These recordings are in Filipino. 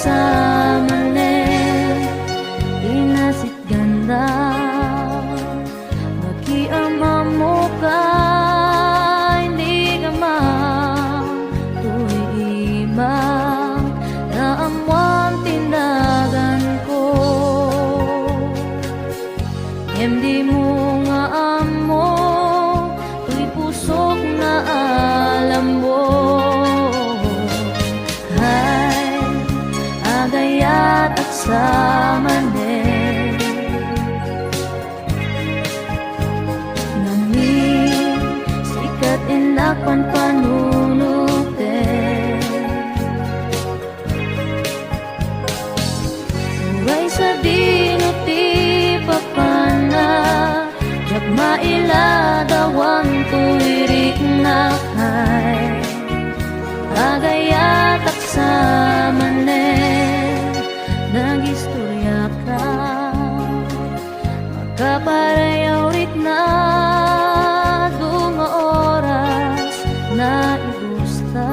sa manen, inasit ganda nakiama mo ka, hindi ka tu'y imang na amuan tinagan ko. Hindi mo nga amo tu'y pusok na alam mo. Hay agayat at sa manen, sikat inakpan panunuten, uray sa dinuti papana, jak mailadawan tuwirik na kay agayatak sa manen, nagistorya ka magkaparayawrit na dunga oras na igusta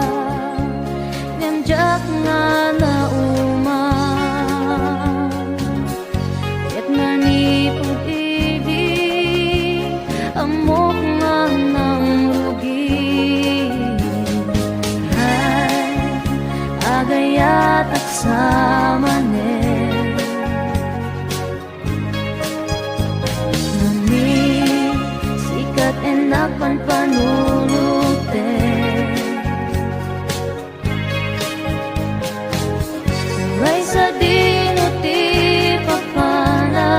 nganjak nga na umang ket nanipod ibig amok nga ng rugi. Hay agayat at sa manen, sikat enakpan panunuten, uray sa dinuti papana,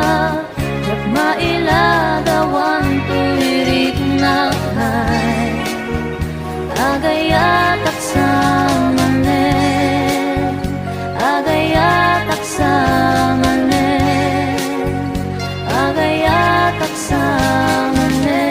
jak mailadawan tuwirik na kay agayatak sa manen, agayatak sa manen, agayatak sa manen.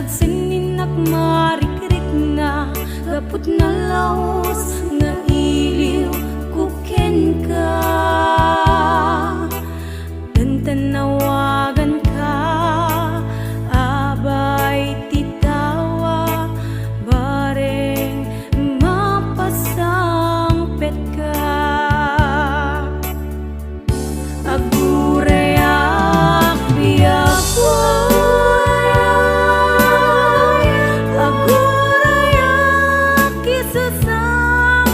Sininak marikrik na gapot na laos nga iliw kuken ka, dan tanawagan ka abay titawa bareng mapasangpet ka. Agurayak biyak agurayak kisasang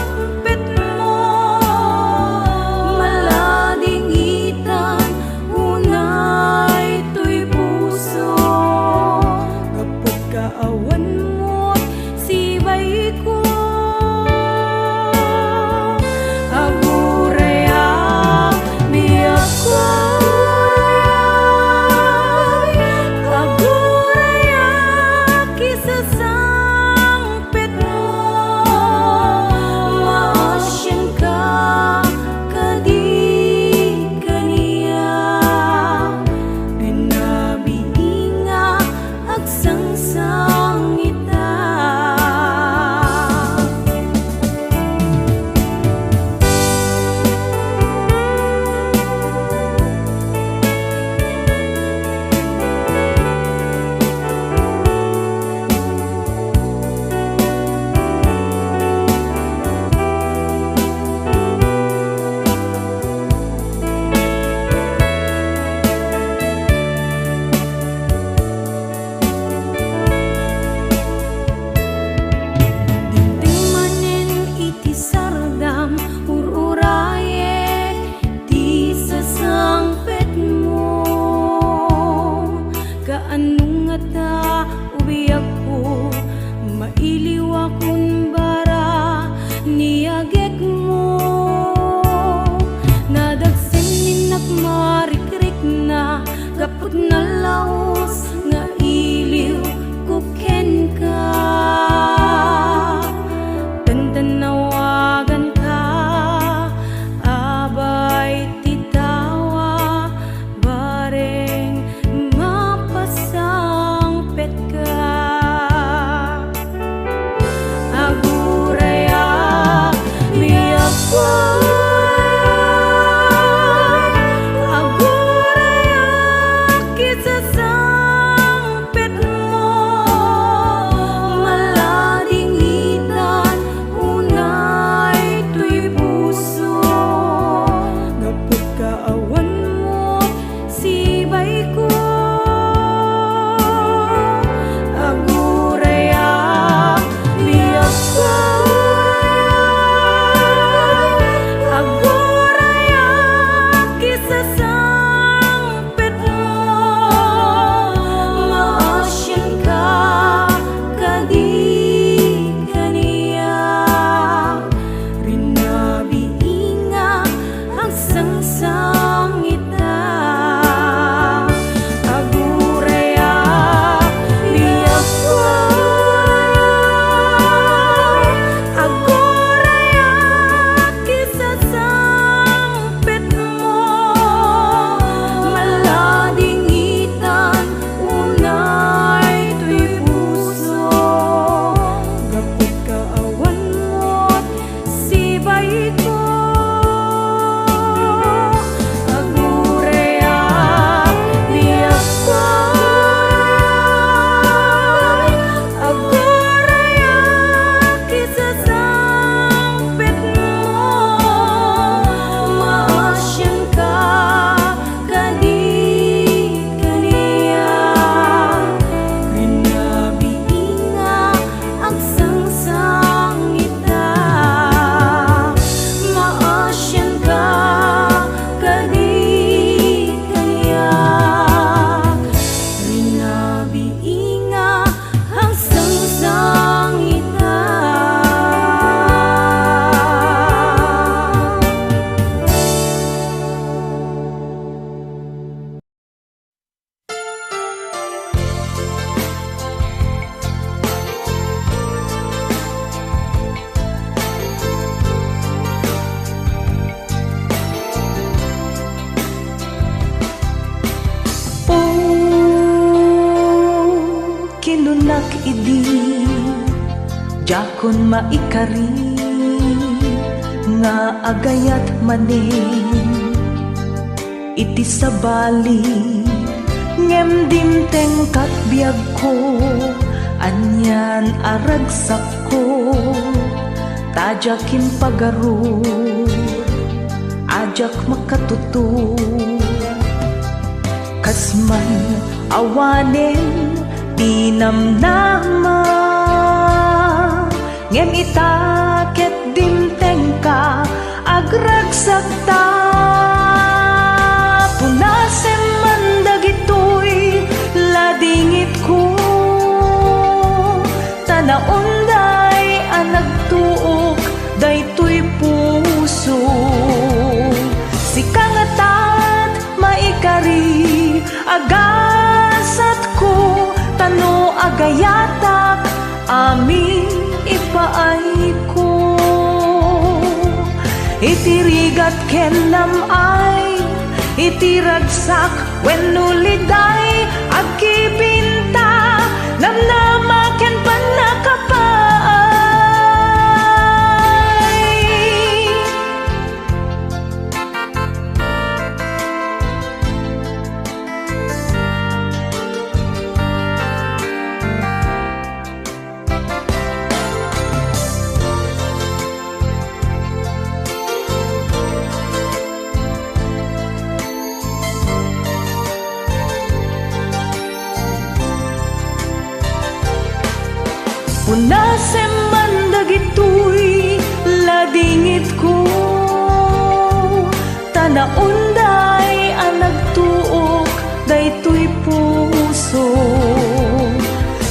Jakon maikari nga agayat manin iti sabali ngem dimteng katbiag ko anyan aragsak ko tajakin pagaro ajak makatuto kasman awanen tinamnama ngem itaket dimteng ka agragsak ta punasem man dagitoy ladingit ko tanaunday anag tuok daytoy puso sikangatat maikari agasat ko tano agayatak amin ipaay ko itirigat kenam ay itiragsak wenuliday agkibinta namnama ken panakapay punasem man dagitoy ladingit ko tanaunday anag tuok daytoy puso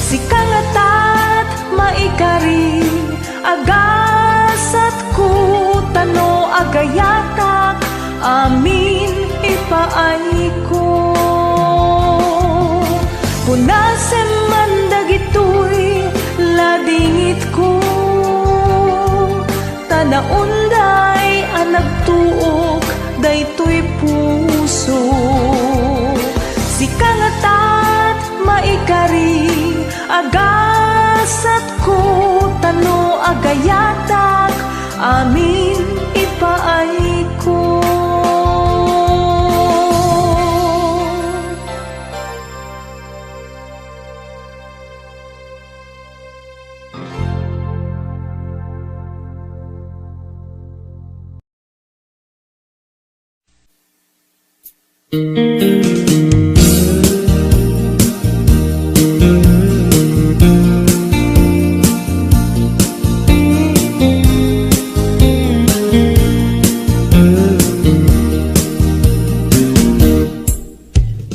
sikangatat maikari agasat ko tano agayatak amin ipaay ko punasem man dagitoy ladingit ko tanaunday anag tuok daytoy puso sikangatat maikari agasat ko tano agayatak amin ipaay ko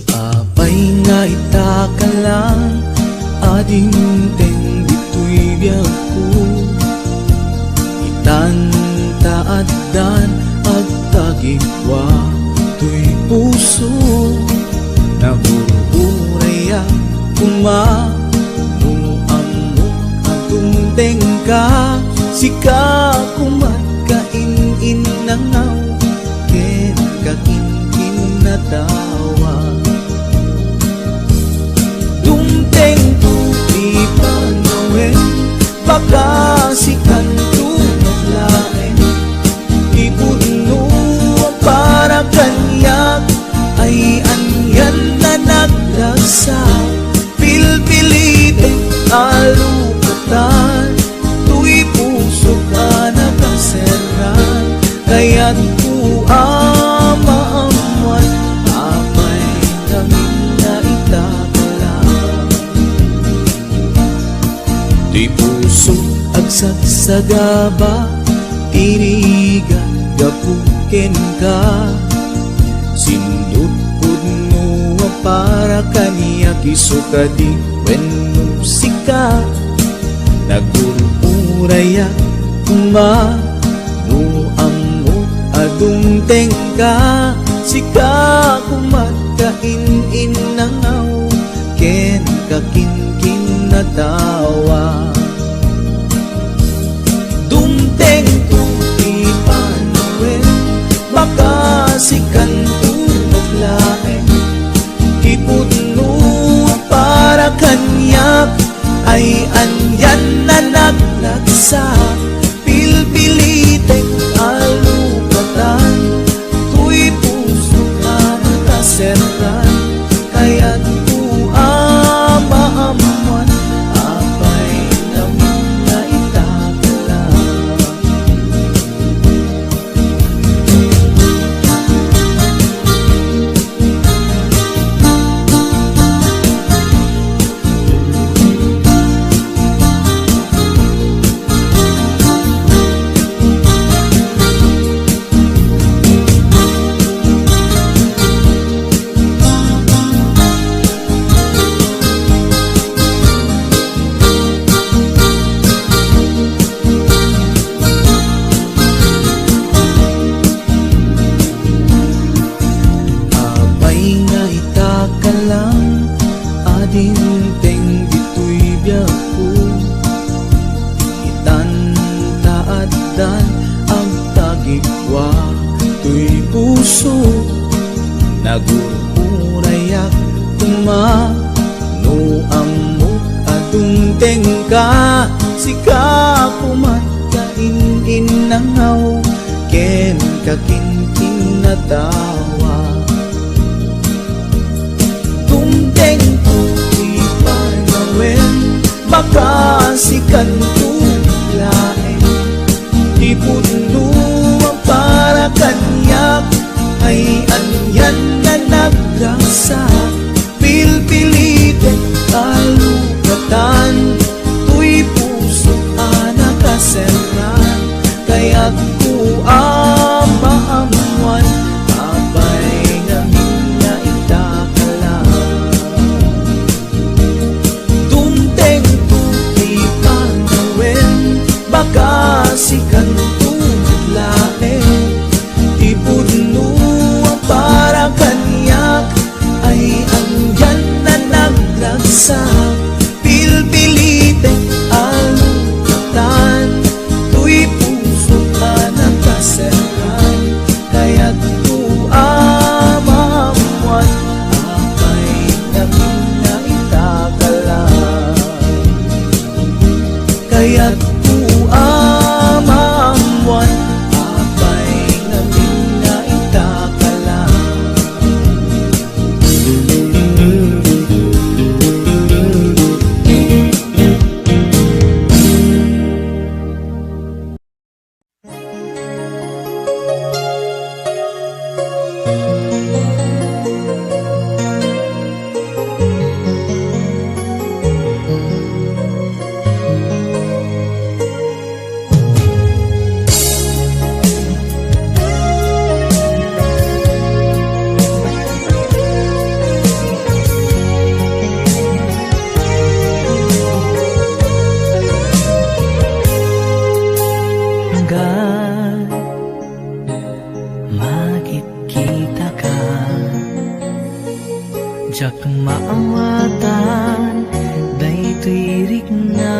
Apay nga itaka lang ading teng dito'y biyag ko itantaadan at tagikwa to'y puso nabuburaya kumamuammo atong tengka sika kumatkain nangaw ken kakinkin na tawa dumteng tuti panawen baka sikan tunaglaen ipuno para kanyak ay anyan na nagdagsa pilpilite alukatan tu'y puso ka nakaseran kaya't ku amaamuan apay namin na itakalang di puso agsagsagaba tirigan gapuken ka sindut pudno para kaniya kisukadi wenno sika nagururaya kuma no ammo adung tengka sika kumatkain nangaw ken kakinkin na tawa dumteng tuti panawen baka sikan tunaglaen iputno para kanyak ay anyan na naglag nagurayak tuma no amok adung tengka sika kumatainin inangaw ken kakinting natawa tumteng tuwi panawen baka sikan tulaen di puno ang para kanyak ay anyan na nagdasak pilpilitin kalugatan tuy puso anakaseran kaya't ku amaamuan abay ngamin na itakalang tumteng tuti panawen baka sikan tulaen di puno ang para kanyak ay andyan na nagdagsak pilpilitin alukatan tuy puso ka nagkaserhan kaya't tu amamuan apay namin na itakalang kaya't tu amamuan apay namin na itakalang hanggang makikita ka jak maawatan daytoy rikna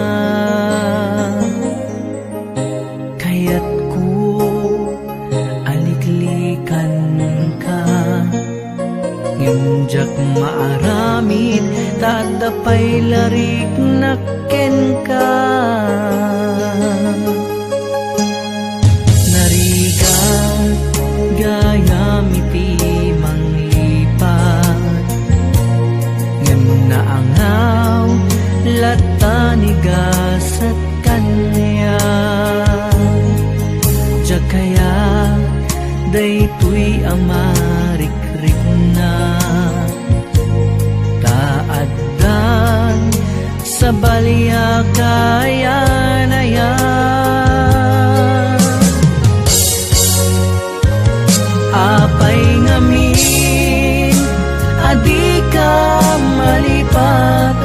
kaya't ku aliklikan ka ngem jak maaramid tadapay larik nakken ka gayam iti manglipat ngem naangaw latanigasat kanya jakaya daytoy amarikrik na taaddan sa balya kayanaya apay ngamin adi ka malipatan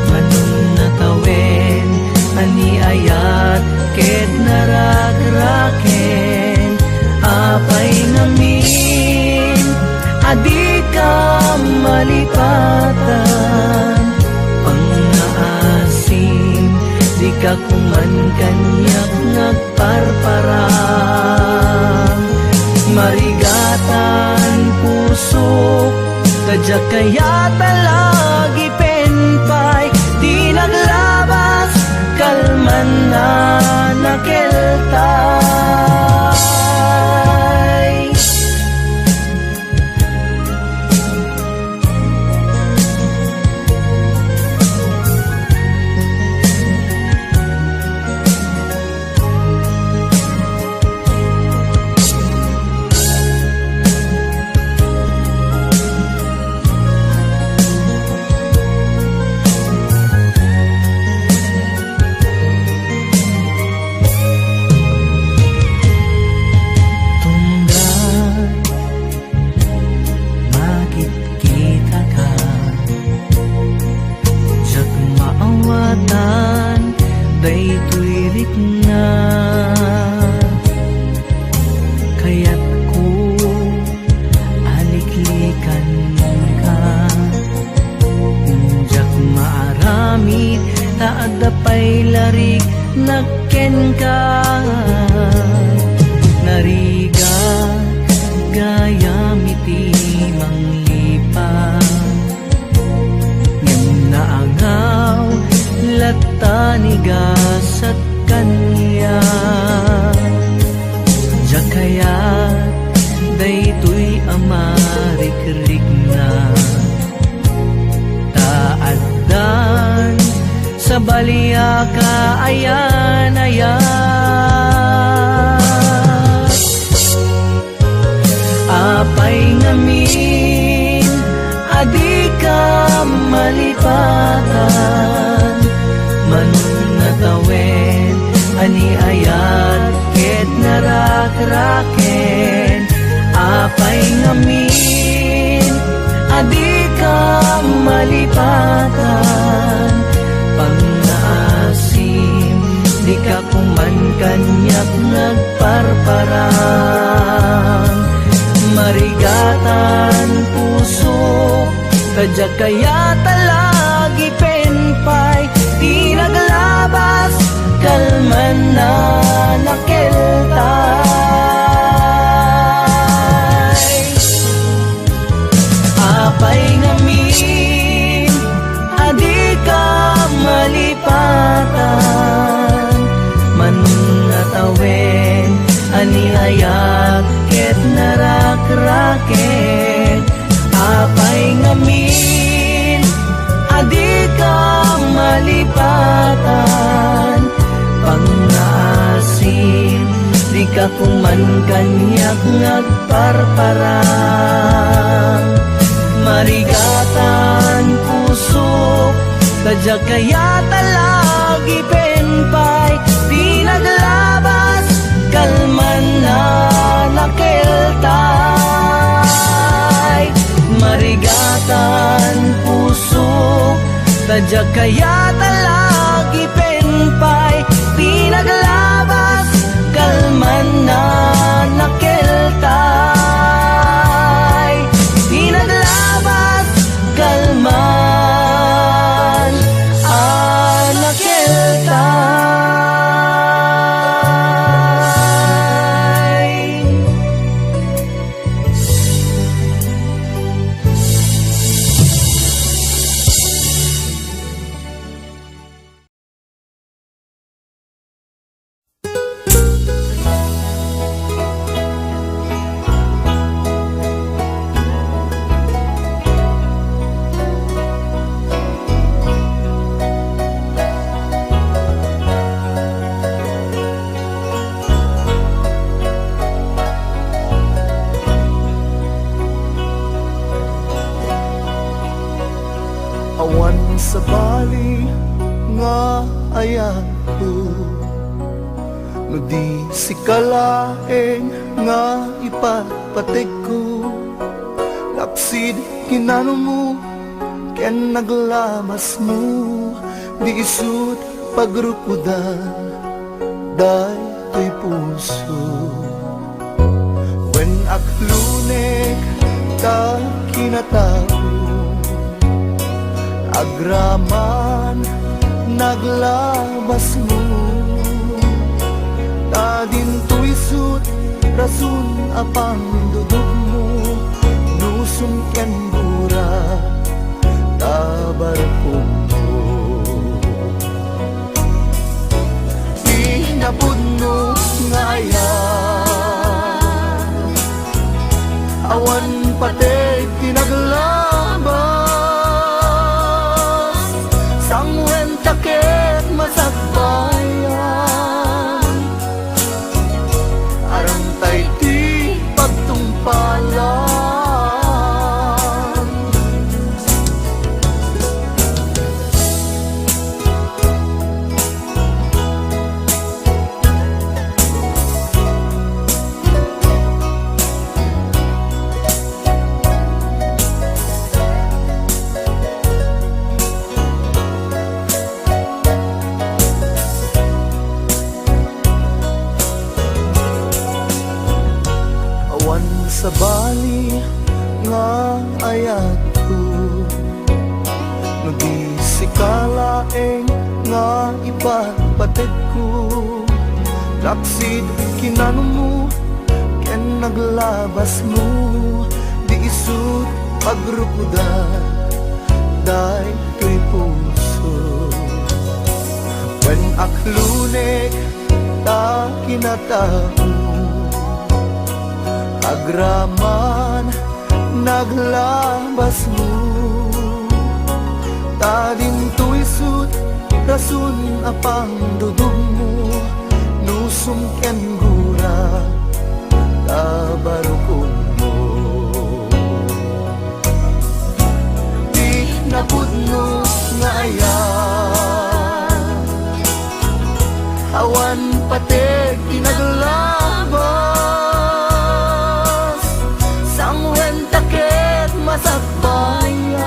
manun natawen aniayat ket naragraken apay ngamin adi ka malipatan pangaasim di ka kuman kanyak nagparparang marigatan pusok kadya kaya talagi penpay di naglabas kalman na nakeltay daytoy rikna kaya't ku aliklikan ka jak maaramid taadapay larik nakken ka nariga gayamit tanigas at kanya. Ja kaya daytoy amarikrig na taaddan sa baliya kaayan-ayan. Apay ngamin adi ka malipatan, manunatawen ani ayat ket narak-raken. Apay ngamin adi ka malipatan, pangaasim di ka kuman kanyak nagparparang. Marigatan puso kadya kaya talagi penpay, di naglabas kalman na nakeltay. Apay ngamin adi ka malipatan, manunatawen ani ayat ket narak-raken. Apay ngamin adi ka malipatan, pangaasim di ka kuman kanyak nagparparang. Marigatan puso kadya kaya talagi penpay, di naglabas kalman na nakeltay. Marigatan puso kadya kaya talagi penpay, di naglabas kalman na nakeltay. Di naglabas kalman nakeltay. Awan sa bali nga ayan ko, no di sikalaeng nga ipapatig ko. Lapsid kinano mo ken naglamas mo, di isut pagrukudan day to'y puso. When aklunek ka kinatao, agraman naglabas mo, tadin to'y sut rasun apang dudog mo, nusum ken bura tabar mo. Inapod mo nga ayan, awan patay tinaglabas, sangwen takit masakbayan, arang tay ti pagtungpalan. Sa bali nga ayat ko, no di sikalaeng nga ipagpatid ko. Lapsid kinano mo ken naglabas mo, di isut pagrukudan day to'y puso. Wen aklunek ta kinatao agraman naglabas mo tading tuisut rasun apang dudong mo nusum ken gura tabarukong mo di napudno nga ayan awan patek tinaglabas sang wentakit masakbayan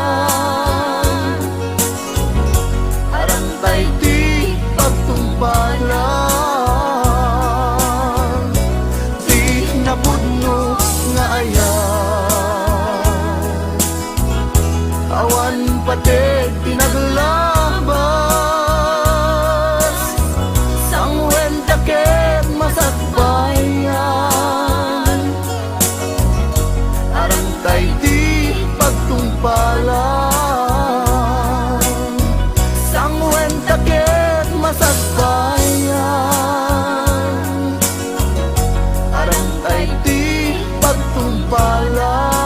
arantay di pagtumbalan di napudno nga ayan awan patek tinaglabas sang wentakit masakbayan arantay di pagtumbalan sang wentakit masakbayan arantay di pagtumbalan.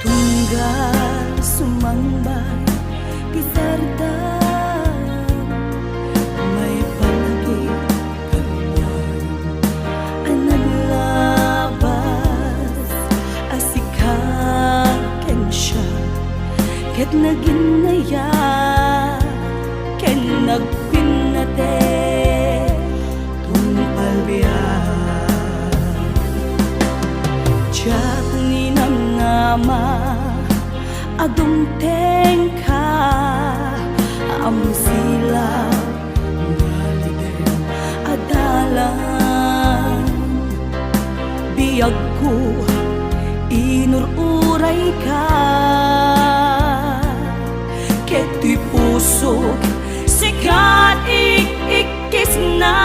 Tunggal sumambay kisardan may palagi kalwan ang naglabas asikaken siya ket naginaya ken nagpinate tumpalbiyan Diyak ninamnama adumteng ka among silaw ngaliden adalan biyag ko inururay ka keto'y pusok sikat ikikis na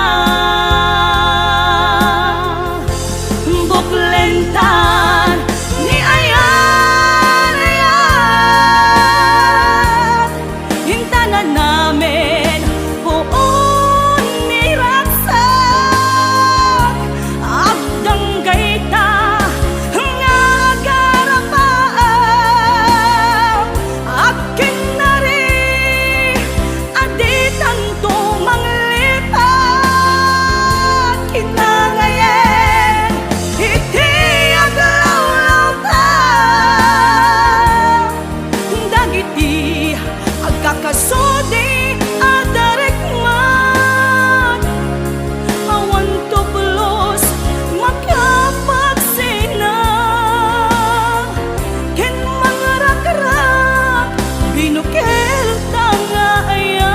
buklentan ni ayan ayan hintanan namin buon ni raksak agdanggay ta nga garapaan akin na rin aditan to manglipat kinangayen iti aglawlaw ta dagiti agkakasudi adarikman awan tuplos makapagsina ken mangarak-rak binukil tanga ayan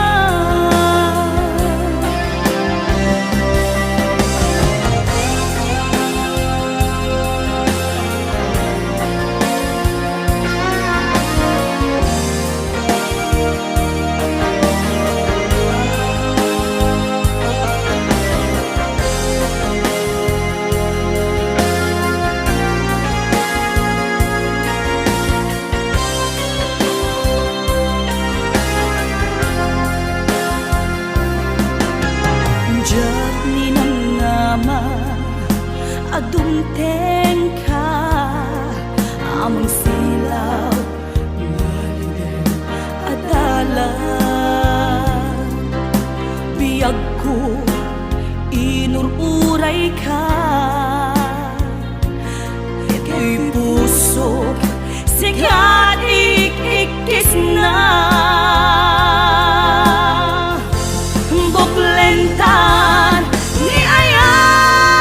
Diyak ninamnama adumteng ka among silaw ngaliden adalan biyag ko inururay ka keto'y pusok sikat ikikis na buklentan ni ayan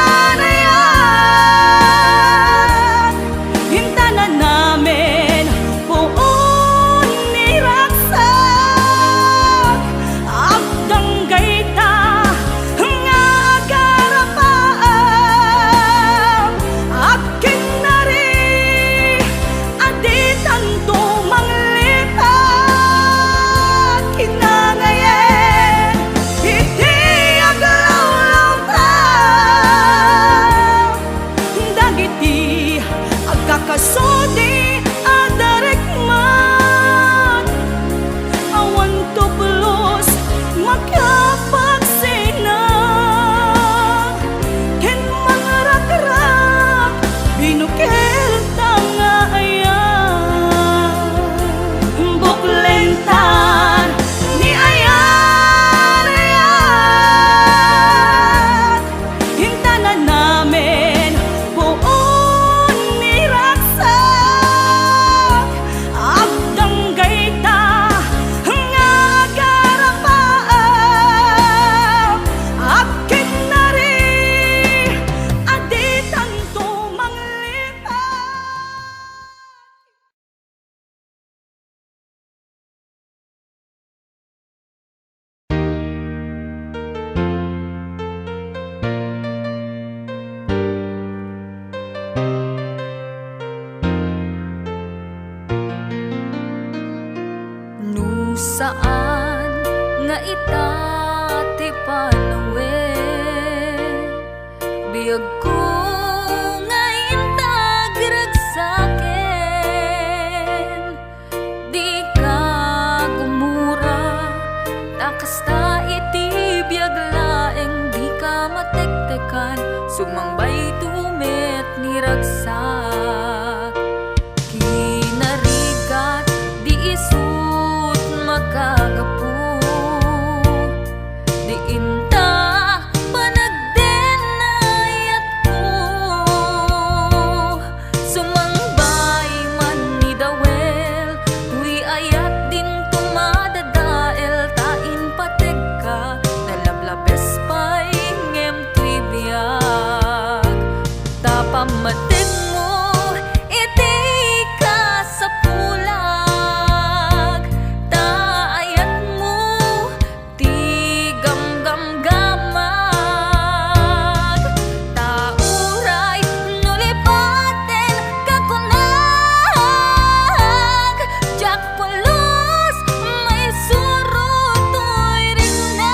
Saan nga ita ti panawe biyag ko nga intag ragsaken di ka gumura takasta iti biyag laeng di ka matektekan sumangbay tumet ni ragsak kinarigat di isut magagapu di inta panagdenayat ko sumangbay man ni dawel tuy ayat din tumadadael tain pateg ka nalablabes pay ngem tuy biag tapamatig mo iti ka sa pulag taayat mo ti gamgamgamag tauray nulipaten kakunag jak pulos may surutoy rinunag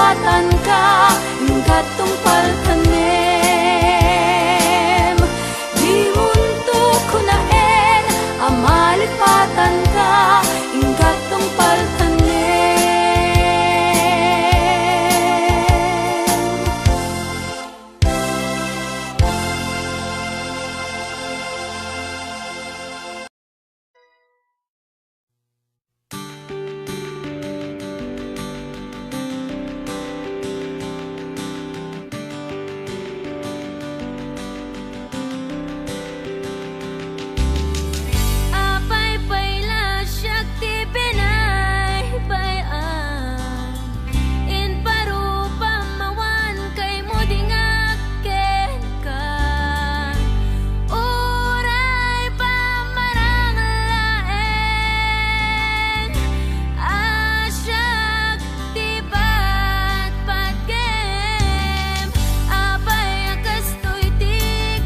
malipatan ka katong paltanem. Di munto kunaen ang malipatan ka katong paltanem. Apay payla siyak ti binay bayan, in parupa mawan kay mo dingaken ka. Uray pa maranglaen, asyak ti patpatkem. Apay akastoy ti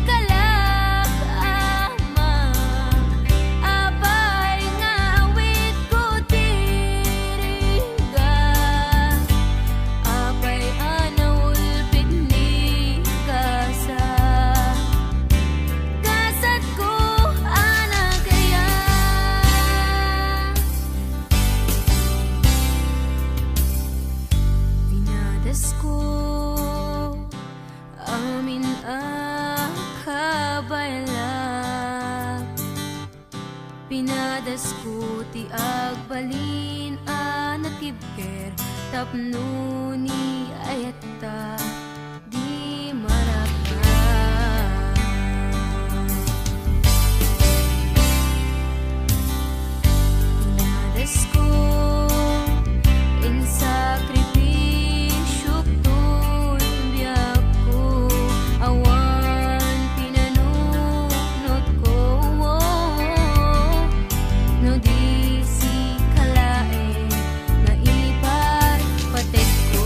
kalak ama, apay nga awit ko tiriga. Apay anaulpit ni kasa, kasat ko anak kaya. Pinadas ko amin akabalak, pinadas ko ti agbalin anatibker, tapno ni ayata di maraka. Pinadas ko in sakripisyok to'y biyak ko, awan pinanunod ko. No di si kalae na ipar patek ko.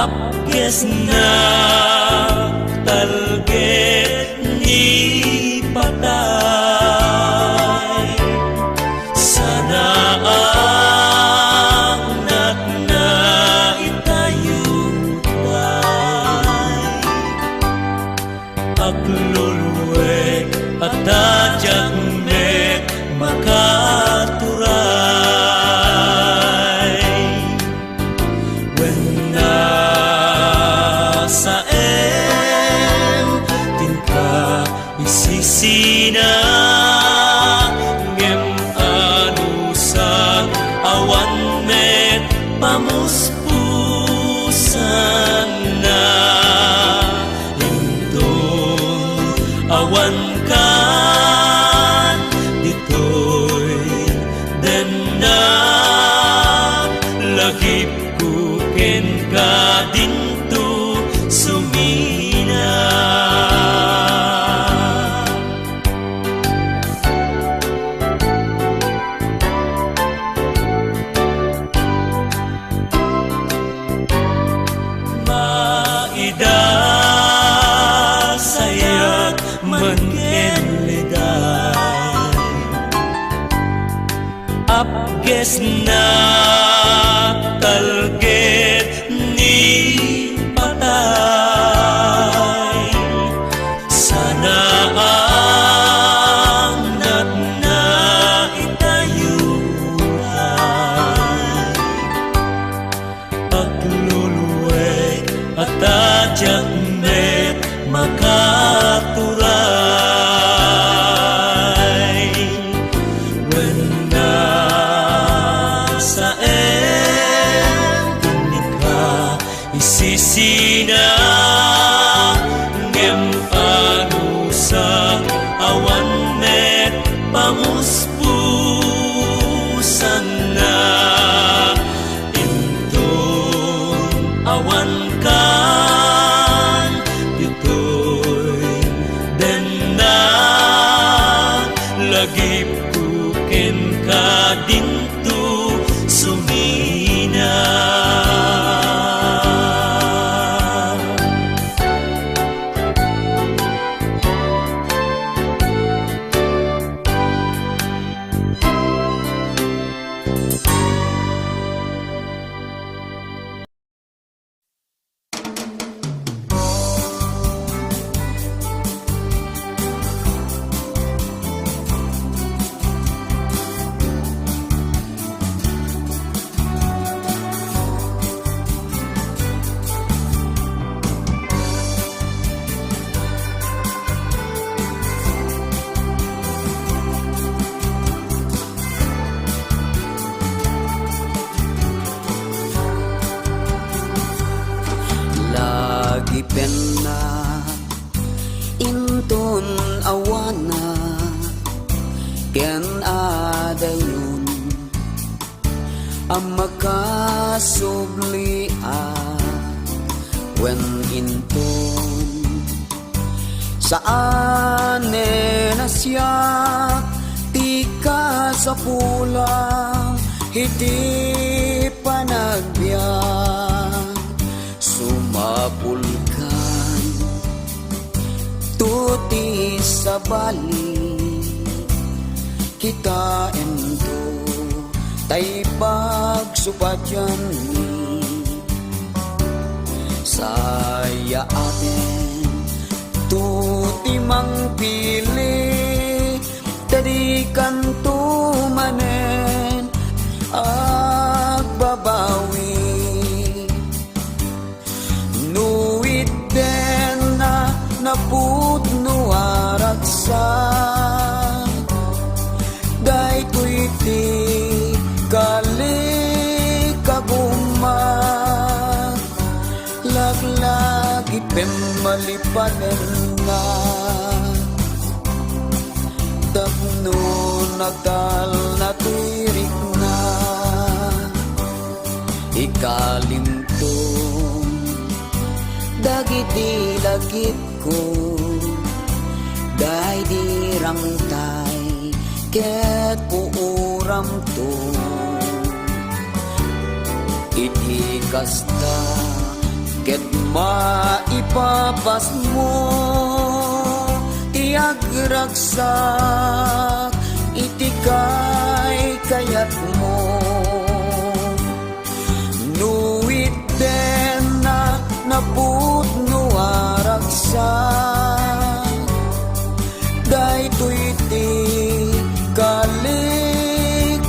apkes na talged ni patay. Sana ang natna itayutay, agluluwek at tadyang met makaturay. When nasa tingka isisina ngem anusang awan met pamuspusan na intong awan kan ditoy den na lagip kuken ka dinto sumina. Sayat mangenliday, apges na talged ni patay. Sana ang natna itayutay, agluluwek at tadyang met makaturay. When nasa tingka isisina ngem anusang awan met pamuspusan na intong awan kan ditoy den na lagip kuken ka dinto sumina. Ipenna intun awana ken adayon ang makasubli when intun saan na siya tika sa pulang hindi pa nagbiyak sumapulkan tuti sa bali kita endo tay pagsupadyan ni saya aten tuti mang pili tadi kanto manen agbabawi nuit den na napudno araksan day tuiti kali kaguman laglagi pemalipanen na tapno nagdal na tirik na ikalimtong dagiti lagit ko day dirangtay ket puuram to iti kasta ket maipapas mo iagragsak itikay kayat mo nuit den na naputno aragsak daytoy iti kali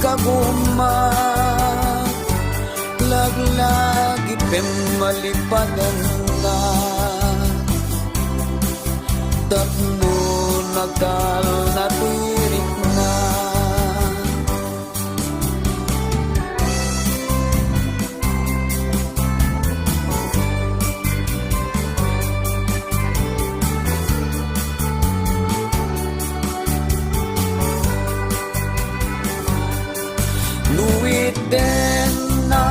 kaguma laglagi pemalipadan na tapno nagdal na tirik na nuit den na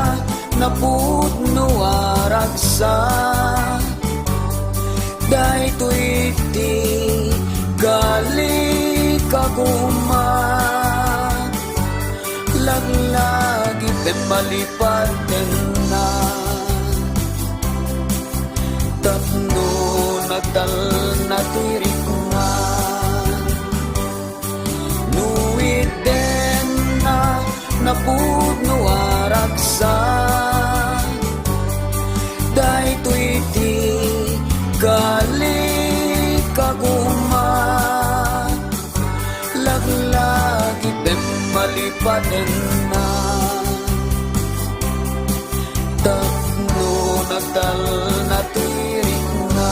naputno aragsa daytoy iti gali kaguma laglagi pemalipaden na tapno nagdal na tirik na nuit den na napudno araksa daytoy iti gali kaguma laglagi pemalipaden na tapno nagdal na tirik na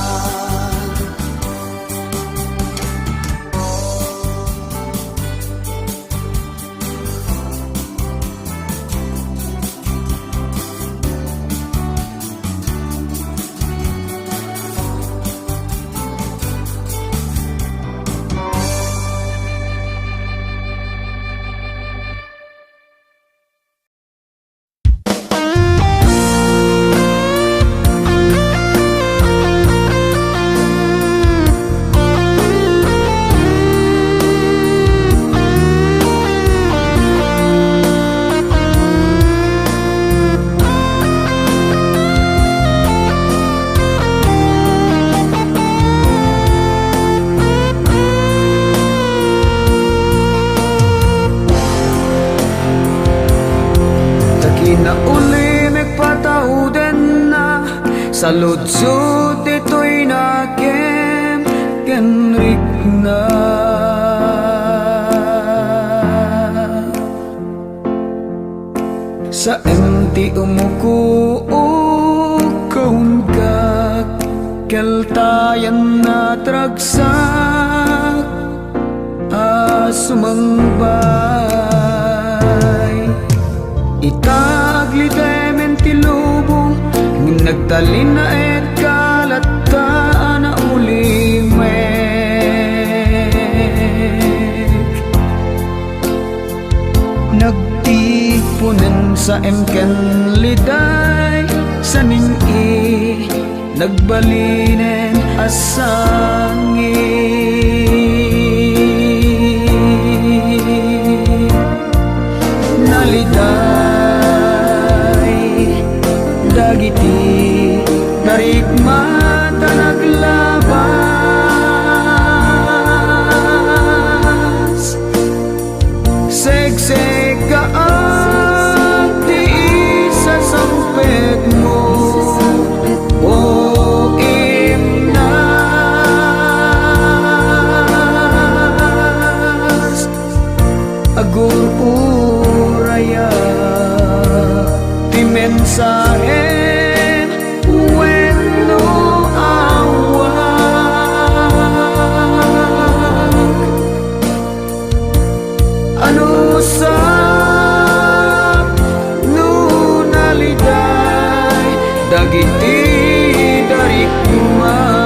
saludsud ito'y nakem kenrik na sa enti umuko kaun kak keltayan na tragsak sumangbay itaglitem tilubong nagtalin na et kalata na ulimek nagtipunan sa emken liday sa ning-i nagbalinen asangin naliday dagiti narigmata naglabas segseg kaag di sa sampet mo o imnas agur uraya ti mensahe usap nunaliday dagiti dari kumat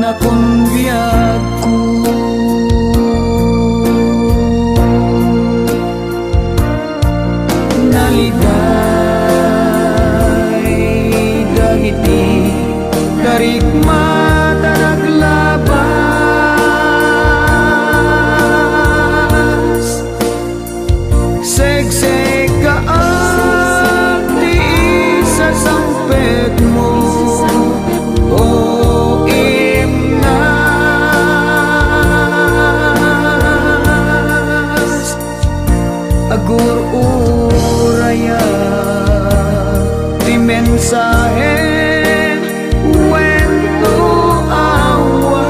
akong biyag ko. Naliday dagiti darigma tanaglabas, segseg kaag di sa sampet mo, o imnas agur uraya di mensahe wento awak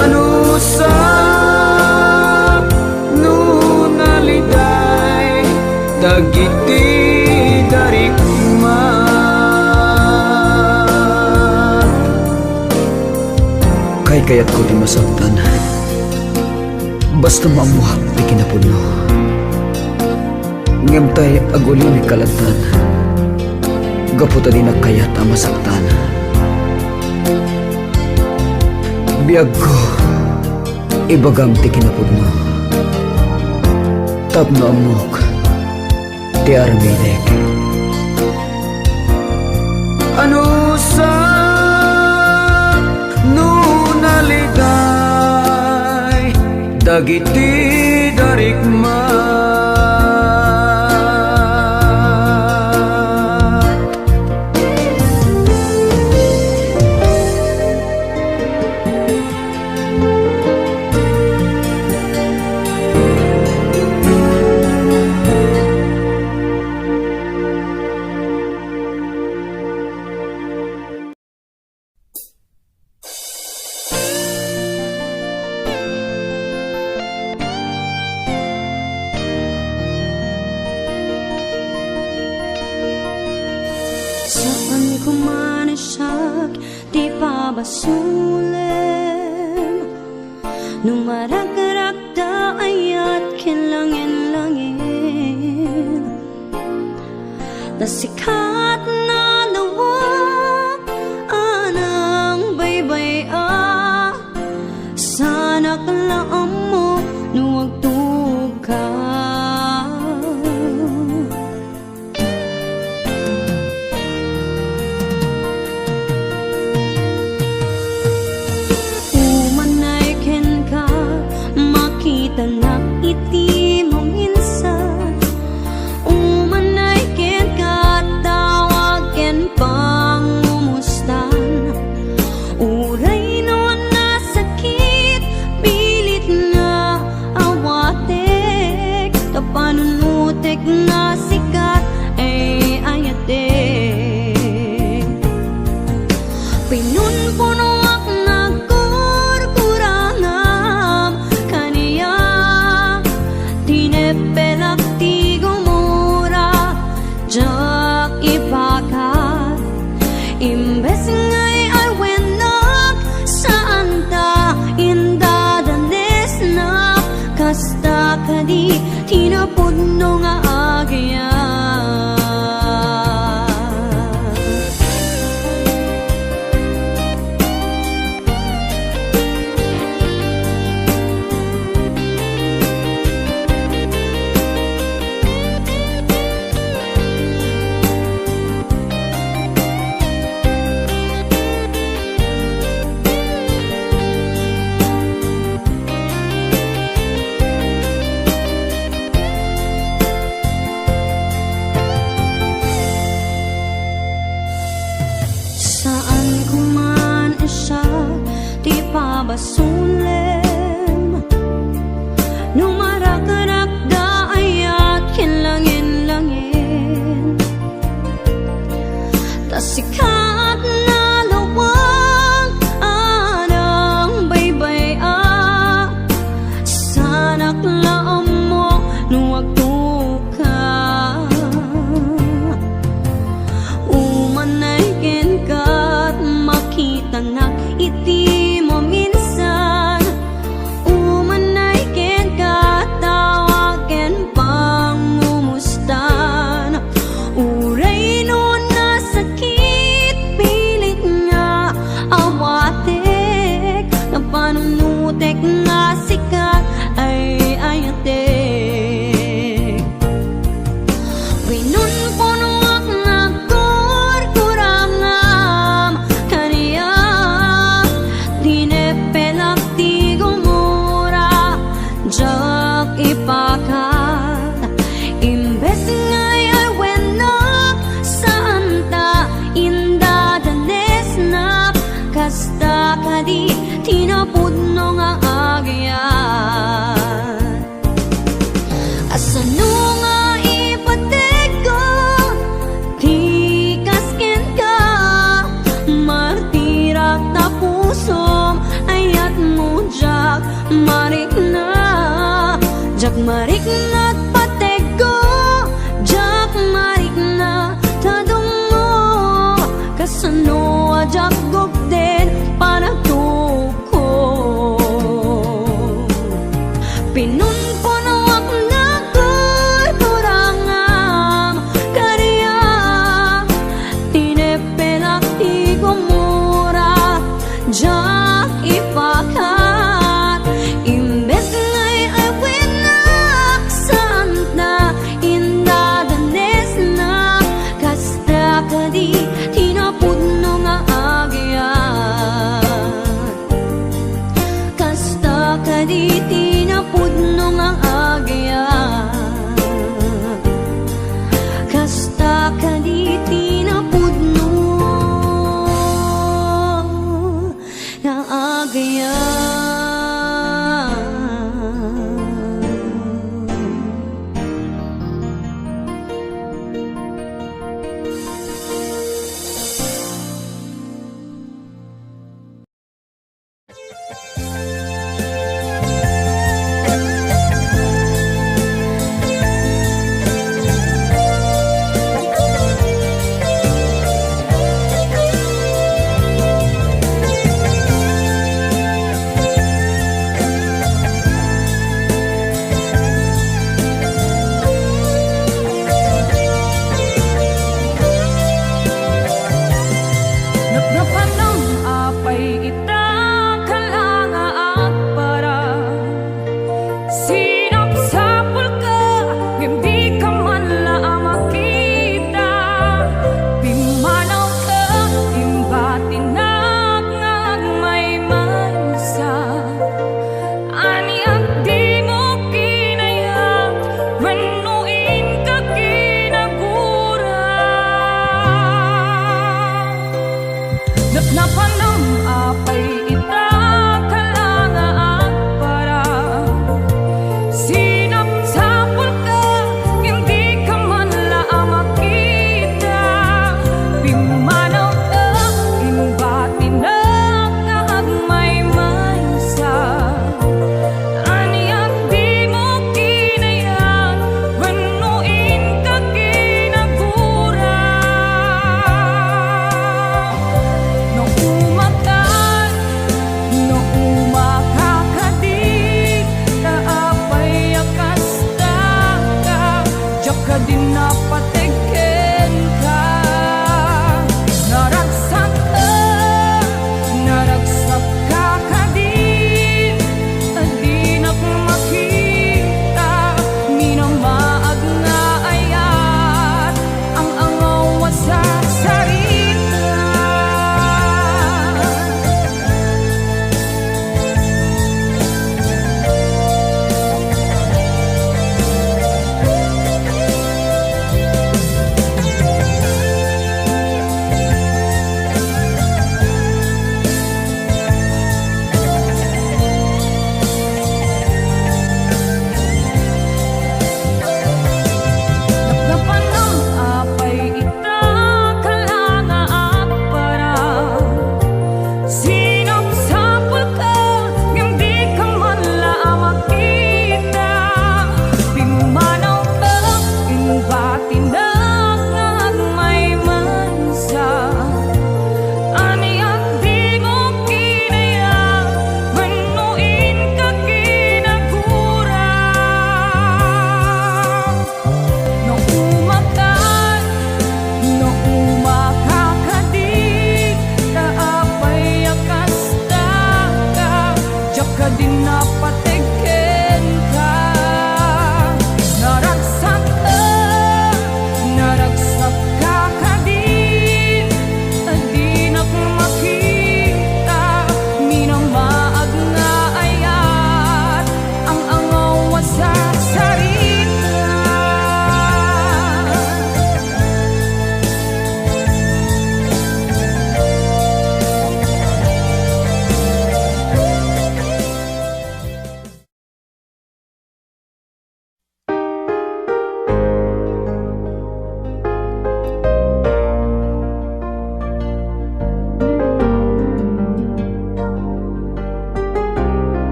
anusap nunaliday dagiti darigma. Kay kayat ko di masaktan, basta mamuhak di kinapuno. Ngemtay aguli ni kalatan, gaputa di na kayat ang masaktan. Biyag ko, ibagam ti kinapuno. Tapno amok, ti araminek. Ano sa nunaliday dagiti darigma. Saan ko man isak, di pa basulim. Nung maragkaragda ayat kinlangin-langin, nasikat na lawak anang baybaya. Sana kalaam mo nuwag tuka. Tanak iti mo minsan, umanay ken katawag ken pangumustan. Uray no na sakit, pilit nga awatek, kapanunutek na sikat ay ayatek. Pinunpuno ak nagkurkurangam kaniya, tinepelak ti gumura jak ipakat. Imbes ngay arwenak saan ta indadanes na, kasta kadi tinapudno nga agyan. Saan ko man isa, di pa basulim. Nung marakarakda ayat kinlangin-langin, tasikat na lawang anang baybaya. Sana klaam mo nuwag tuka. Umanay ken kat makita nak iti mo minsan, marik na't patego, jak marik na tadungo, kasano ajak gugden panagtuko. Pinunpunawak na kurangam karya, tinepelak igumura, jak ipakat. Imbes ngay ay winaksan na, indadanes na, kasta ka di tinapudno nga agyan. Kasta ka di tinapudno nga agyan. Kasta ka di tinapudno nga agyan. Nagnapanang apay ita kalanga at para sinapsapul ka, hindi ka man lang makita. Pimanaw ka, imbatinag ngag may mansa. Aniyak di mo kinaya, renuin ka kinagura. Napanam apay ita kalanga at para sinapsapul ka, hindi ka man lang makita. Pimanaw ka, imbatinag ngag may mansa. Aniyak di mo kinaya, renuin ka kinagura. No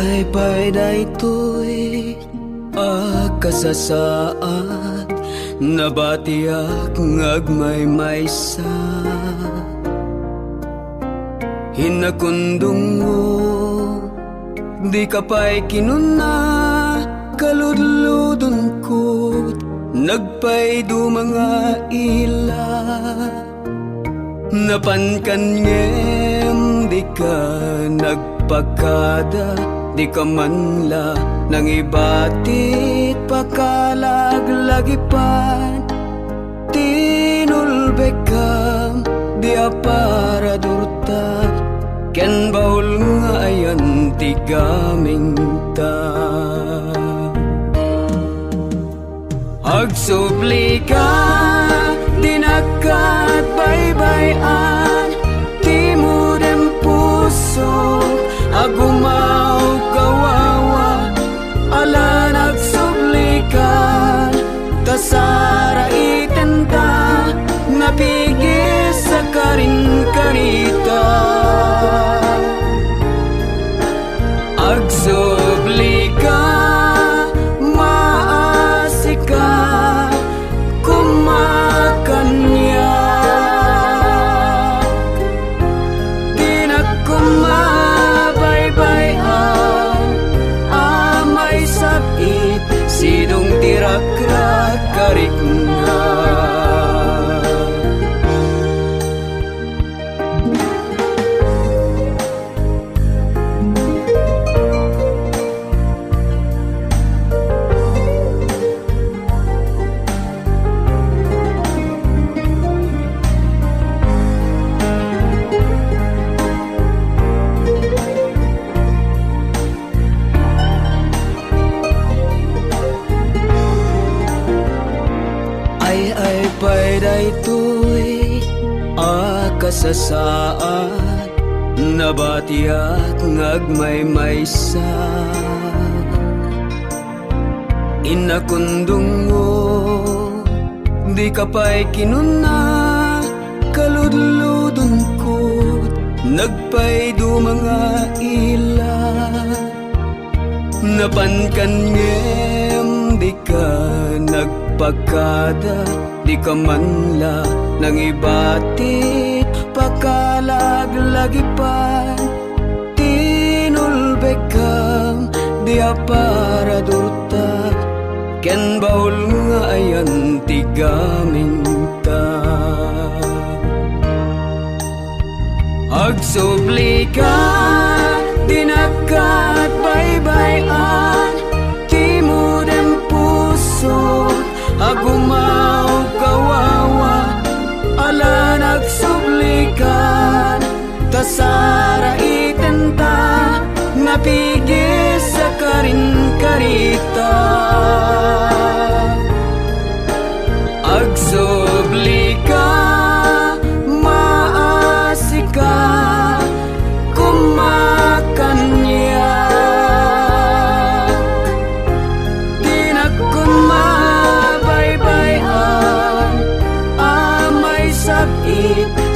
ay payday to'y kasasaad nabatiak ngagmaymaysa hinakundong mo di ka pa'y kinuna kaludludon ko't nagpay do mga ila napankan ngem di ka nagpagkada di ka manla nang ibatit pakalaglagipan tinulbekam di para durta ken baul nga ayan tigaming ta agsubli ka dinakat baybayan timudem puso agumaw kawawa ala nagsublikan tasara itenta napigis sa karin-karita agsubli ka maasika kumakanya sidong tirak-rak karik nga ay payday to'y kasasaad nabatiak ngagmaymaysa inakundong mo di ka pa'y kinuna kaludludon ko't nagpay do mga ila napankan ngem di ka nagpagkada di ka manla nang ibatit pakalaglagipan tinulbekam di para durta ken baul nga ayan tigaming ta agsubli ka dinakat baybayan timudem puso agumaw kawawa ala nagsublikan tasara itenta napigis sa karin-karita agsubli ka maasika kumakanya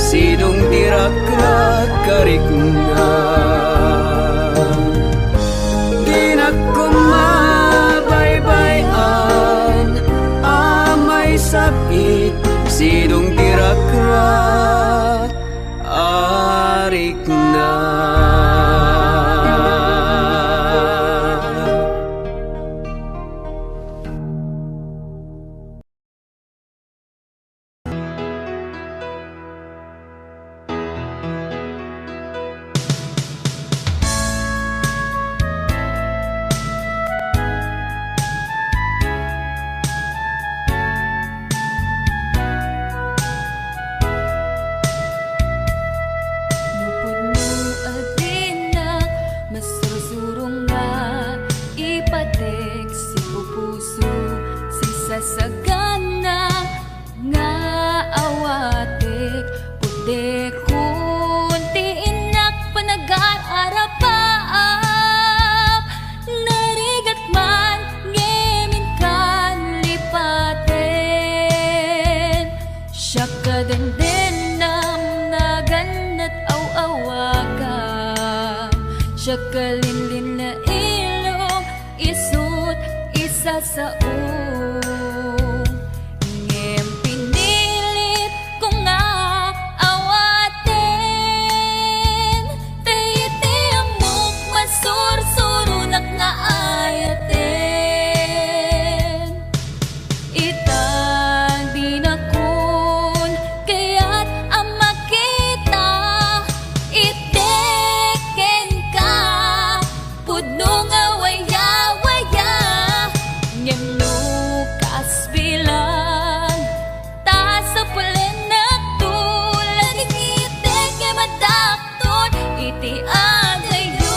sidong tirak-rak karik nga di na kumabaybayan amay sakit sidong tirak-rak arik na sagana nga awatek puti kunti inak panag-aarapaap narigat man ngemin kan lipaten siya kadendenam naganat aw-awaga siya kalinlin na isa sa ngem pinilit ko nga awaten tayti amok masursurunak nga ayaten itang di na kun kaya't ang makita iteken ka pudno nga waya-waya ngem nukas bilang ta sa pulen na tulad itek nga madakton iti adayo.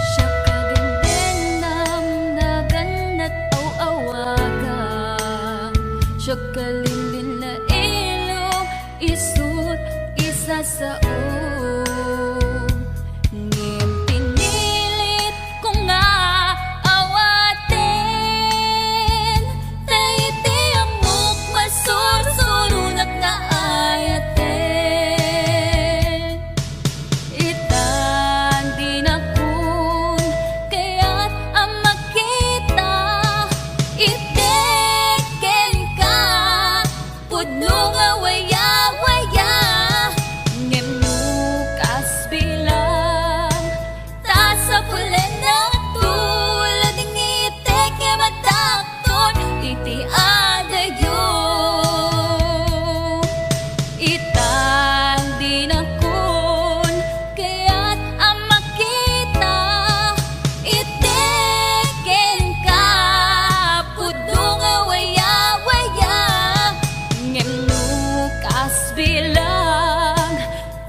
Siya kagandenam na ganat aw-awagan siya kalilin na ilong isut isa sa ngem pinilit ko nga awaten tayti amok masursurunak nga ayaten itang di na kun kaya't ang makita iteken ka pudno nga waya-waya ngem nukas bilang ta sa pulen na tulad ng itek nga madakton iti adayo itang di na kun kaya't ang makita iteken ka pudno nga waya-waya ngem nukas bilang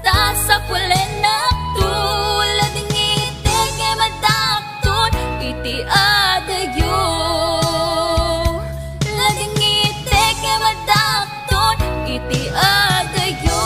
ta sa pulen na tulad ng itek nga madakton iti adayo laging itek nga madakton iti adayo.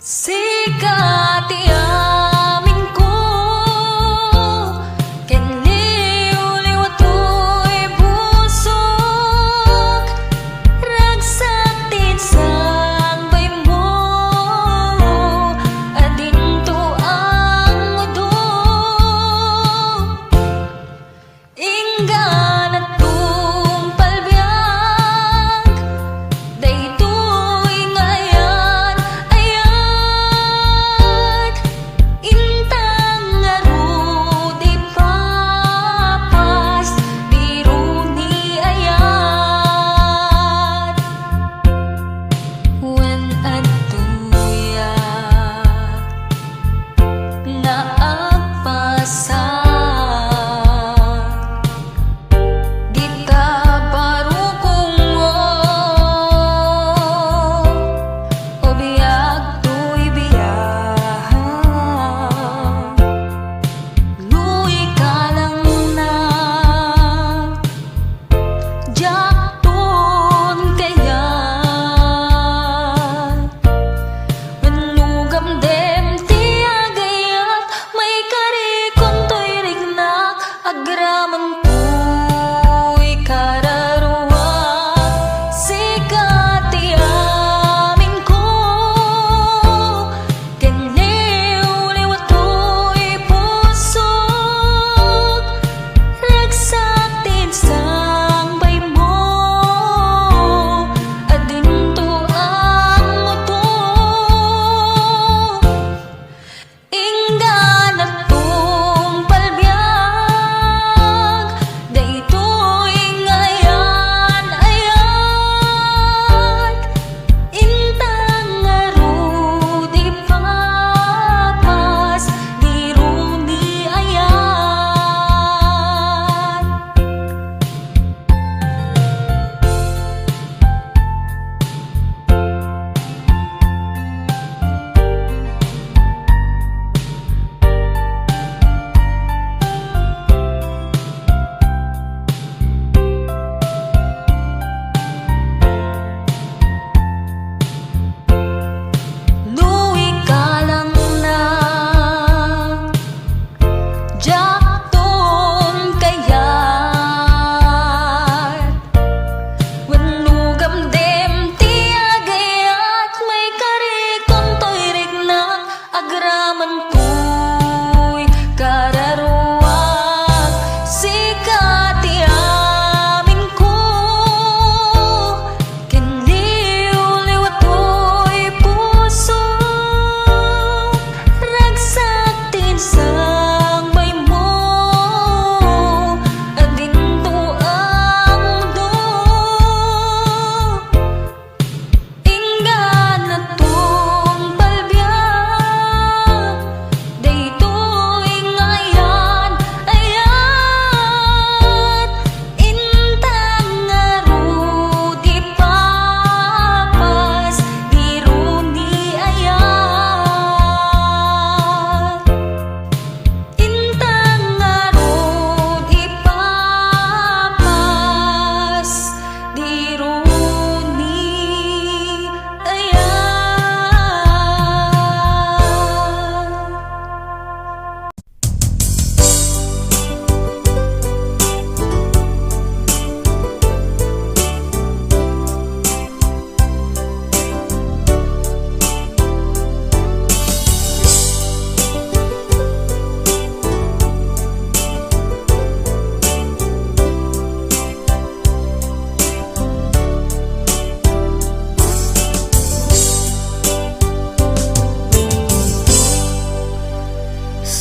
Sikat iamin ko ken liw-liw ato'y busok ragsak tinsang bay mo adinto ang mudo inggan at palbiag daytoy ngayan ayat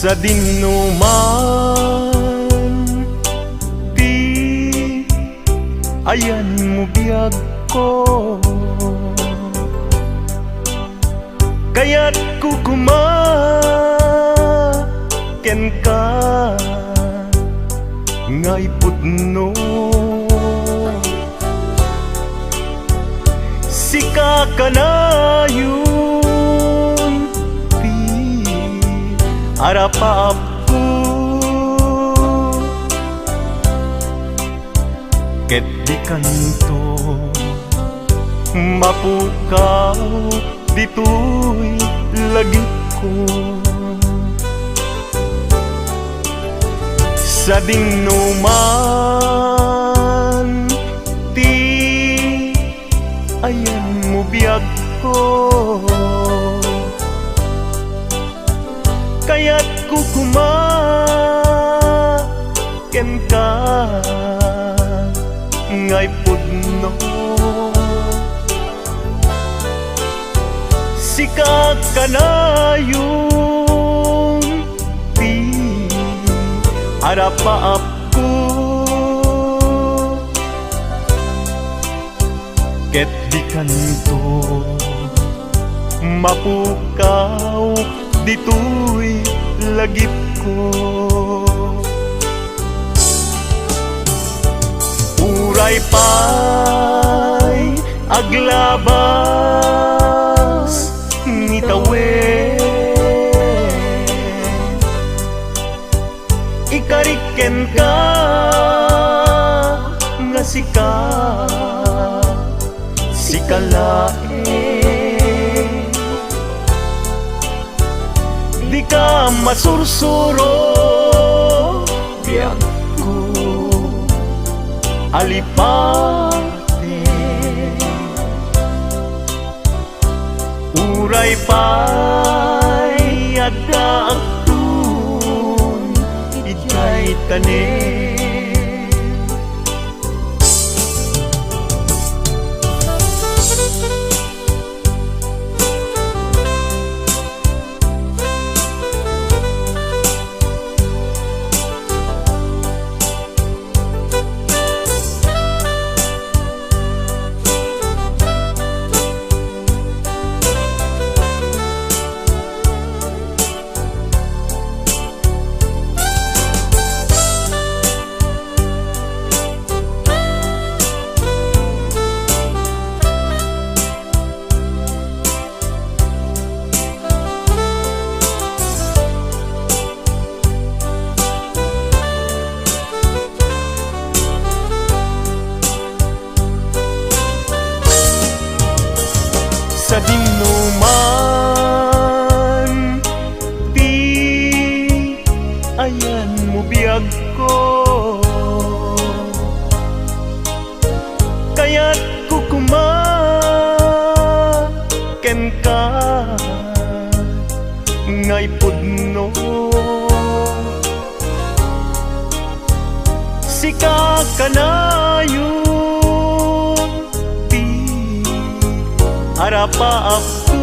sa dinuman, di ayan mo biyag ko, kaya't kukumaken ka ngay pudno. Sika ka na yun, di arapap ko, ket di kanto mapukaw dito'y lagip ko. Sa dinuman, di ayan mo biyag ko, kaya't kukumaken ka ngay pudno. Sika ka na yung di arapaap ko, ket di kanto mapukaw dito'y lagip ko. Uray pa'y aglabas ni tawen, ikariken ka nga sika sikalae, di ka masursuro biyag ko alipate. Uray pa'y agdaagtun ijay tanen, sa dinuman, di ayan mo biyag ko, kaya't kukumaken ka ngay pudno. Sika ka na yun, di arapaap ko,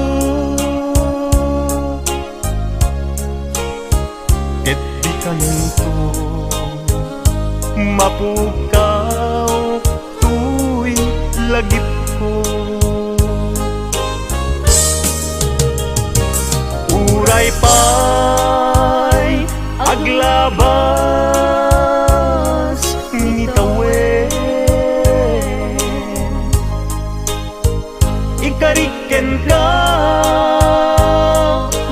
ket di kanto mapukaw tu'y lagip ko. Uray pa'y aglabas ni tawen, ikariken ka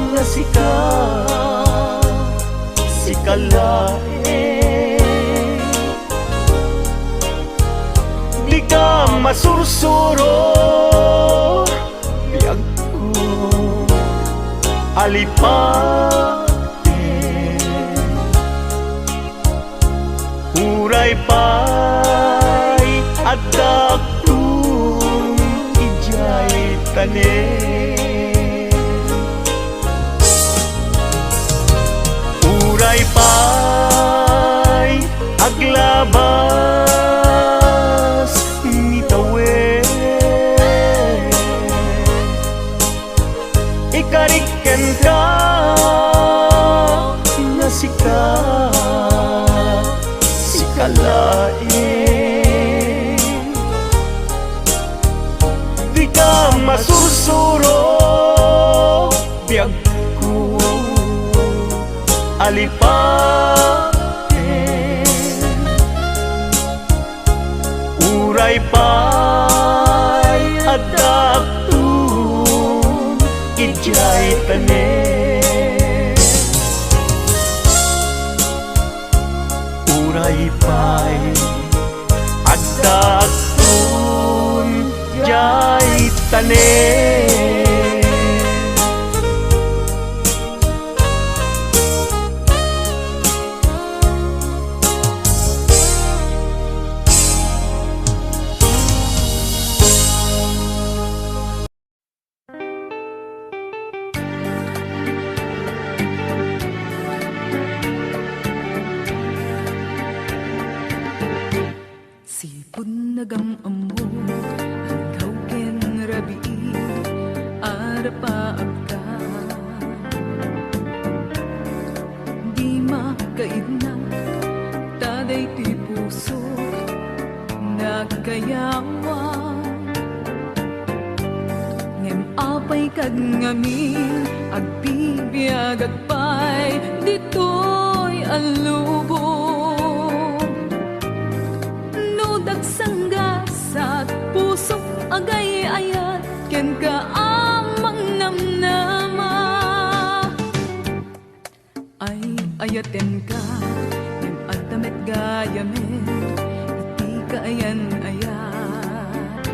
nga sika sikalae, di ka masursuro biyag ko alipate. Uray pa'y agdaagtun ijay tanen, uray pa'y aglabas ni tawen, ikariken ka ka si kalain. Di ka masursuro biyag ko alipatin. Uray pa'y adaptun ijay tanen. Uray pa'y adaptun ijay tanen. Sipon nagam-amo ang kauken rabi arapaag ka. Di makaidna taday ti puso nagkayawan. Ngem apay kag ngamin agpibiyag agpay ditoy alubong. Dagsanggasat pusok agay ayat ken ka amang namnama. Ay ayaten ka yung atamet gayamen iti kaayan ayat.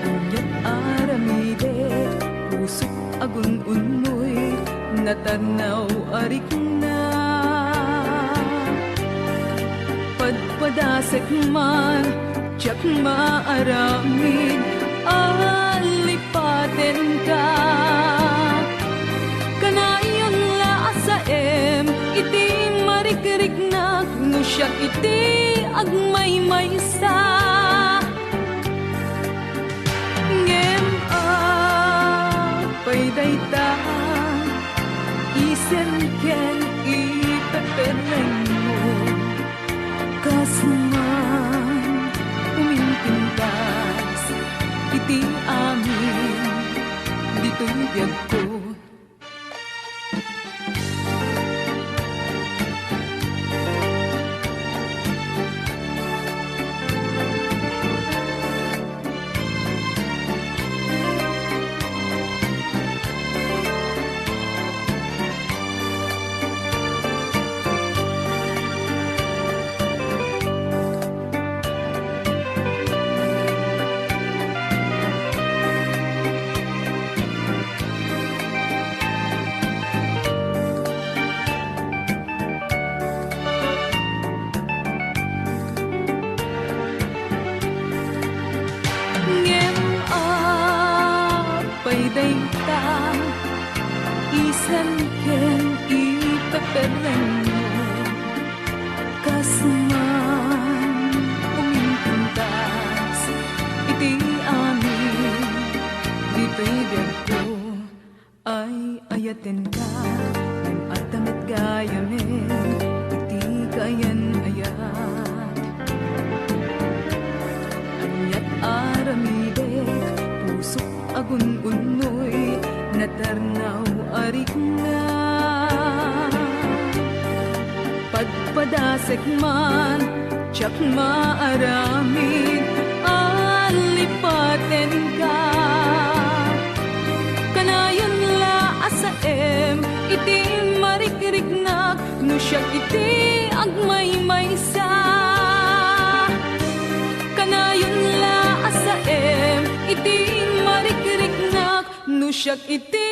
Anyat aramide pusok agun unoy natanaw arik na. Padasek man, tiyak maaramid, alipaten ka. Kanayon laasaem, iti marikiriknak, no siya iti agmay-maysa. Ngem apay dayta, isen ken ipepereng mo. Kasman umintintas iti amin dito'y biyag ko. Dayta isan ken ipepereng mo. Kasman umintintas iti amin dito'y biyag ko. Ay ayaten ka ng atamet gayamen iti kayan ayat. Anyat aramide pusok agun-unoy natarnaw arik na. Padasek man, tiyak maaramid, alipaten ka. Kanayon laasaem, iti marikiriknak, no siya iti agmay-maysa. Kanayon laasaem, iti marikiriknak, no siya iti